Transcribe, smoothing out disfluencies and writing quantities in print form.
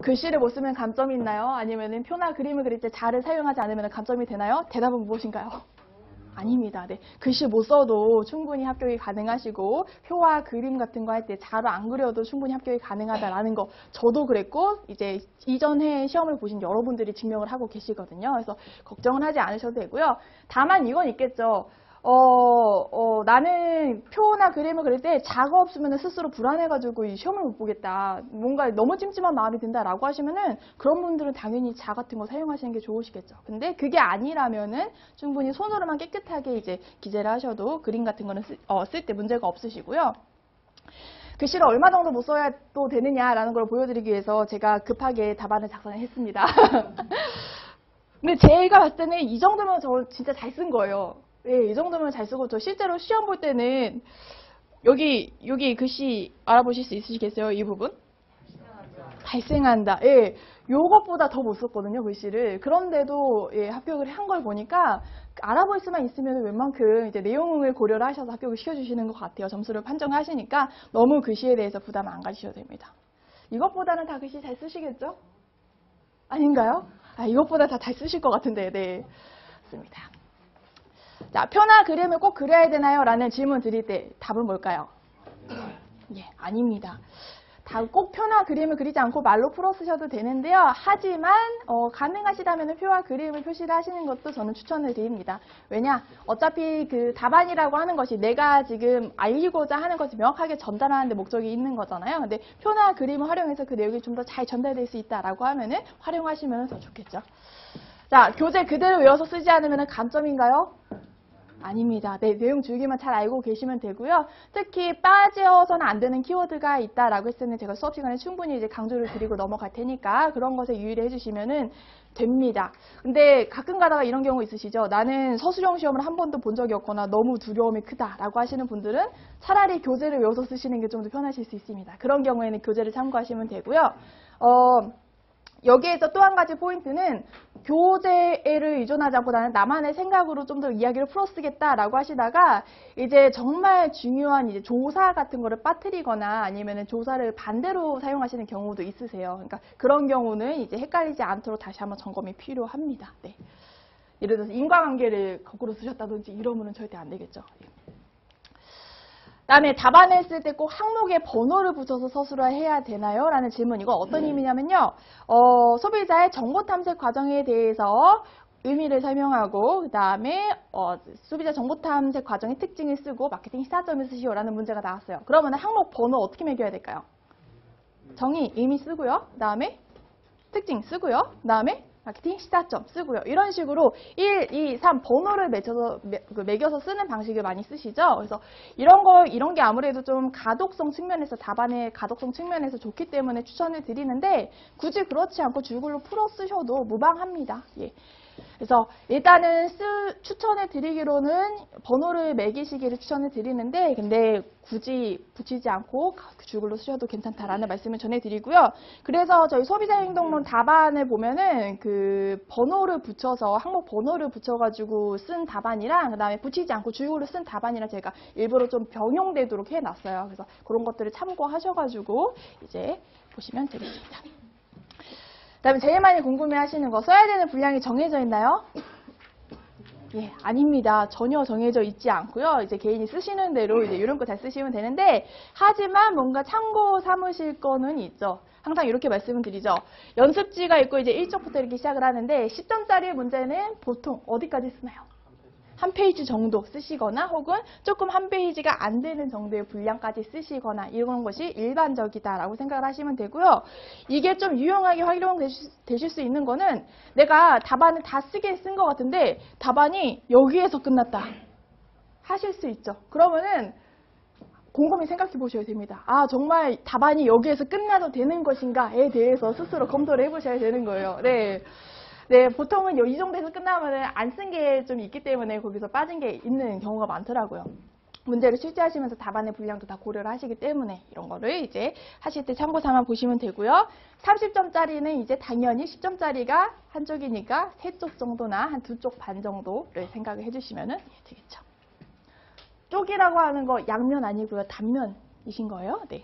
글씨를 못 쓰면 감점이 있나요? 아니면 표나 그림을 그릴 때 자를 사용하지 않으면 감점이 되나요? 대답은 무엇인가요? 아닙니다. 네. 글씨 못 써도 충분히 합격이 가능하시고 표와 그림 같은 거 할 때 자로 안 그려도 충분히 합격이 가능하다라는 거 저도 그랬고 이제 이전에 시험을 보신 여러분들이 증명을 하고 계시거든요. 그래서 걱정은 하지 않으셔도 되고요. 다만 이건 있겠죠. 나는 표나 그림을 그릴 때 자가 없으면 스스로 불안해가지고 이 시험을 못 보겠다. 뭔가 너무 찜찜한 마음이 든다라고 하시면은 그런 분들은 당연히 자 같은 거 사용하시는 게 좋으시겠죠. 근데 그게 아니라면은 충분히 손으로만 깨끗하게 이제 기재를 하셔도 그림 같은 거는 쓸 때 문제가 없으시고요. 글씨를 얼마 정도 못 써야 또 되느냐라는 걸 보여드리기 위해서 제가 급하게 답안을 작성을 했습니다. 근데 제가 봤을 때는 이 정도면 저 진짜 잘 쓴 거예요. 예, 이 정도면 잘 쓰고 저 실제로 시험 볼 때는 여기 글씨 알아보실 수 있으시겠어요? 이 부분? 발생한다. 예, 요것보다 더 못 썼거든요, 글씨를. 그런데도 예, 합격을 한 걸 보니까 알아볼 수만 있으면 웬만큼 이제 내용을 고려를 하셔서 합격을 시켜주시는 것 같아요. 점수를 판정하시니까 너무 글씨에 대해서 부담 안 가지셔도 됩니다. 이것보다는 다 글씨 잘 쓰시겠죠? 아닌가요? 아, 이것보다 다 잘 쓰실 것 같은데, 네. 맞습니다. 자, 표나 그림을 꼭 그려야 되나요? 라는 질문 드릴 때 답은 뭘까요? 예, 아닙니다. 꼭 표나 그림을 그리지 않고 말로 풀어 쓰셔도 되는데요. 하지만 가능하시다면 표와 그림을 표시를 하시는 것도 저는 추천을 드립니다. 왜냐? 어차피 그 답안이라고 하는 것이 내가 지금 알리고자 하는 것이 명확하게 전달하는 데 목적이 있는 거잖아요. 근데 표나 그림을 활용해서 그 내용이 좀 더 잘 전달될 수 있다라고 하면은 활용하시면 더 좋겠죠. 자, 교재 그대로 외워서 쓰지 않으면 감점인가요? 아닙니다. 네, 내용 줄기만 잘 알고 계시면 되고요. 특히 빠져서는 안 되는 키워드가 있다라고 했을 때는 제가 수업 시간에 충분히 이제 강조를 드리고 넘어갈 테니까 그런 것에 유의를 해주시면은 됩니다. 근데 가끔 가다가 이런 경우 있으시죠? 나는 서술형 시험을 한 번도 본 적이 없거나 너무 두려움이 크다라고 하시는 분들은 차라리 교재를 외워서 쓰시는 게 좀 더 편하실 수 있습니다. 그런 경우에는 교재를 참고하시면 되고요. 여기에서 또 한 가지 포인트는 교재를 의존하지 않고 나는 나만의 생각으로 좀 더 이야기를 풀어 쓰겠다라고 하시다가 이제 정말 중요한 이제 조사 같은 거를 빠뜨리거나 아니면은 조사를 반대로 사용하시는 경우도 있으세요. 그러니까 그런 경우는 이제 헷갈리지 않도록 다시 한번 점검이 필요합니다. 네. 예를 들어서 인과관계를 거꾸로 쓰셨다든지 이러면은 절대 안 되겠죠. 그다음에 답안을 쓸 때 꼭 항목에 번호를 붙여서 서술을 해야 되나요? 라는 질문. 이거 어떤 의미냐면요. 소비자의 정보 탐색 과정에 대해서 의미를 설명하고 그다음에 소비자 정보 탐색 과정의 특징을 쓰고 마케팅 시사점을 쓰시오라는 문제가 나왔어요. 그러면 항목 번호 어떻게 매겨야 될까요? 정의, 의미 쓰고요. 그다음에 특징 쓰고요. 그다음에 마케팅 시사점 쓰고요. 이런 식으로 1, 2, 3 번호를 매겨서 쓰는 방식을 많이 쓰시죠. 그래서 이런 게 아무래도 좀 가독성 측면에서 답안의 가독성 측면에서 좋기 때문에 추천을 드리는데 굳이 그렇지 않고 줄글로 풀어 쓰셔도 무방합니다. 예. 그래서 일단은 추천을 드리기로는 번호를 매기시기를 추천을 드리는데 근데 굳이 붙이지 않고 줄글로 쓰셔도 괜찮다라는 말씀을 전해드리고요. 그래서 저희 소비자행동론 답안을 보면은 그 번호를 붙여서 항목 번호를 붙여가지고 쓴 답안이랑 그다음에 붙이지 않고 줄글로 쓴 답안이랑 제가 일부러 좀 병용되도록 해놨어요. 그래서 그런 것들을 참고하셔가지고 이제 보시면 되겠습니다. 그다음에 제일 많이 궁금해하시는 거 써야 되는 분량이 정해져 있나요? 예, 아닙니다. 전혀 정해져 있지 않고요. 이제 개인이 쓰시는 대로 이제 이런 거 잘 쓰시면 되는데 하지만 뭔가 참고 삼으실 거는 있죠. 항상 이렇게 말씀을 드리죠. 연습지가 있고 이제 1쪽부터 이렇게 시작을 하는데 10점짜리 문제는 보통 어디까지 쓰나요? 한 페이지 정도 쓰시거나 혹은 조금 한 페이지가 안 되는 정도의 분량까지 쓰시거나 이런 것이 일반적이다라고 생각을 하시면 되고요. 이게 좀 유용하게 활용되실 수 있는 거는 내가 답안을 다 쓰긴 쓴 것 같은데 답안이 여기에서 끝났다 하실 수 있죠. 그러면은 곰곰이 생각해 보셔야 됩니다. 아, 정말 답안이 여기에서 끝나도 되는 것인가에 대해서 스스로 검토를 해보셔야 되는 거예요. 네. 네, 보통은 이 정도에서 끝나면 안 쓴 게 좀 있기 때문에 거기서 빠진 게 있는 경우가 많더라고요. 문제를 출제하시면서 답안의 분량도 다 고려를 하시기 때문에 이런 거를 이제 하실 때 참고 삼아 보시면 되고요. 30점짜리는 이제 당연히 10점짜리가 한쪽이니까 3쪽 정도나 한 2쪽 반 정도를 생각을 해주시면 되겠죠. 쪽이라고 하는 거 양면 아니고요. 단면이신 거예요. 네.